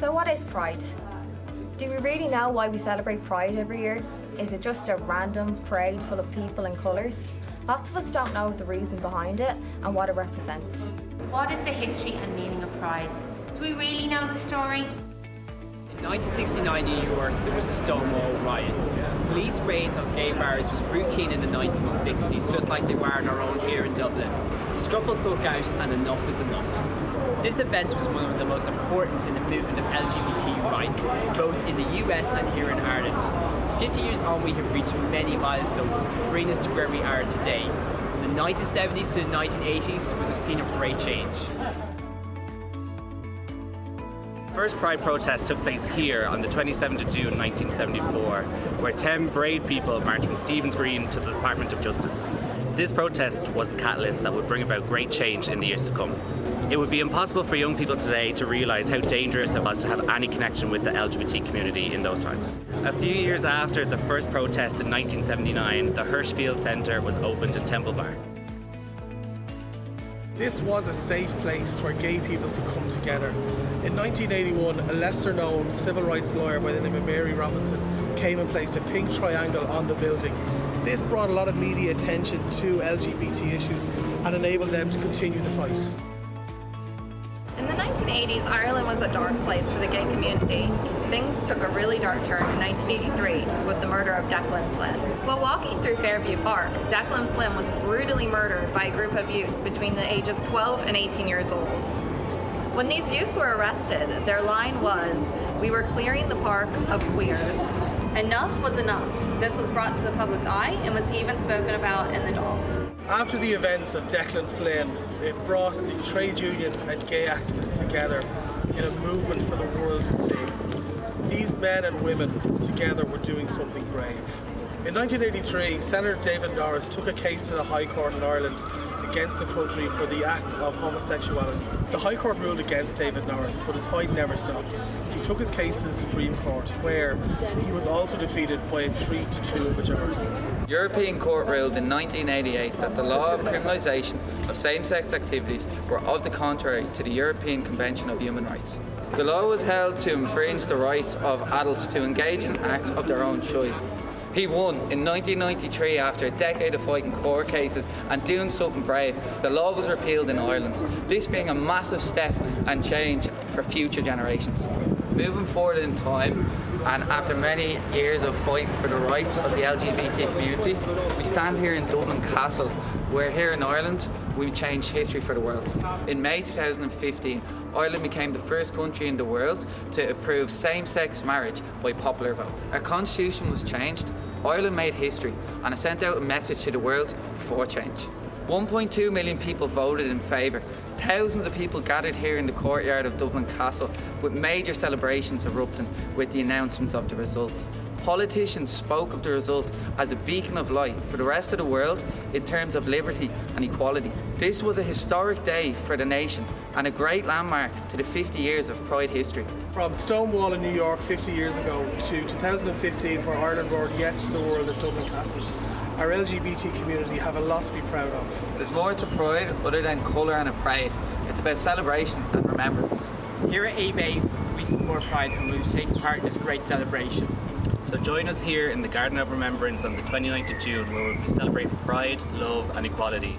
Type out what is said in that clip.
So what is Pride? Do we really know why we celebrate Pride every year? Is it just a random parade full of people and colours? Lots of us don't know the reason behind it and what it represents. What is the history and meaning of Pride? Do we really know the story? In 1969 in New York, there was the Stonewall riots. Police raids on gay bars was routine in the 1960s, just like they were in our own here in Dublin. The scuffles broke out and enough was enough. This event was one of the most important in the movement of LGBT rights, both in the US and here in Ireland. 50 years on, we have reached many milestones, bringing us to where we are today. From the 1970s to the 1980s was a scene of great change. The first Pride protest took place here on the 27th of June 1974, where 10 brave people marched from Stephen's Green to the Department of Justice. This protest was the catalyst that would bring about great change in the years to come. It would be impossible for young people today to realise how dangerous it was to have any connection with the LGBT community in those times. A few years after the first protest in 1979, the Hirschfield Centre was opened in Temple Bar. This was a safe place where gay people could come together. In 1981, a lesser-known civil rights lawyer by the name of Mary Robinson came and placed a pink triangle on the building. This brought a lot of media attention to LGBT issues and enabled them to continue the fight. In the 1980s, Ireland was a dark place for the gay community. Things took a really dark turn in 1983 with the murder of Declan Flynn. While walking through Fairview Park, Declan Flynn was brutally murdered by a group of youths between the ages 12 and 18 years old. When these youths were arrested, their line was, "We were clearing the park of queers." Enough was enough. This was brought to the public eye and was even spoken about in the Dáil. After the events of Declan Flynn, it brought the trade unions and gay activists together in a movement for the world to see. These men and women together were doing something brave. In 1983, Senator David Norris took a case to the High Court in Ireland against the country for the act of homosexuality. The High Court ruled against David Norris, but his fight never stopped. He took his case to the Supreme Court, where he was also defeated by a 3-2 majority. European Court ruled in 1988 that the law of criminalisation of same-sex activities were of the contrary to the European Convention of Human Rights. The law was held to infringe the rights of adults to engage in acts of their own choice. He won in 1993 after a decade of fighting court cases and doing something brave. The law was repealed in Ireland, this being a massive step and change for future generations. Moving forward in time, and after many years of fighting for the rights of the LGBT community, we stand here in Dublin Castle, where here in Ireland, we changed history for the world. In May 2015, Ireland became the first country in the world to approve same-sex marriage by popular vote. Our constitution was changed, Ireland made history, and it sent out a message to the world for change. 1.2 million people voted in favour. Thousands of people gathered here in the courtyard of Dublin Castle, with major celebrations erupting with the announcements of the results. Politicians spoke of the result as a beacon of light for the rest of the world in terms of liberty and equality. This was a historic day for the nation and a great landmark to the 50 years of Pride history. From Stonewall in New York 50 years ago to 2015, where Ireland roared yes to the world at Dublin Castle, our LGBT community have a lot to be proud of. There's more to Pride other than colour and a parade. It's about celebration and remembrance. Here at eBay, we support Pride and we'll take part in this great celebration. So join us here in the Garden of Remembrance on the 29th of June, where we'll be celebrating pride, love and equality.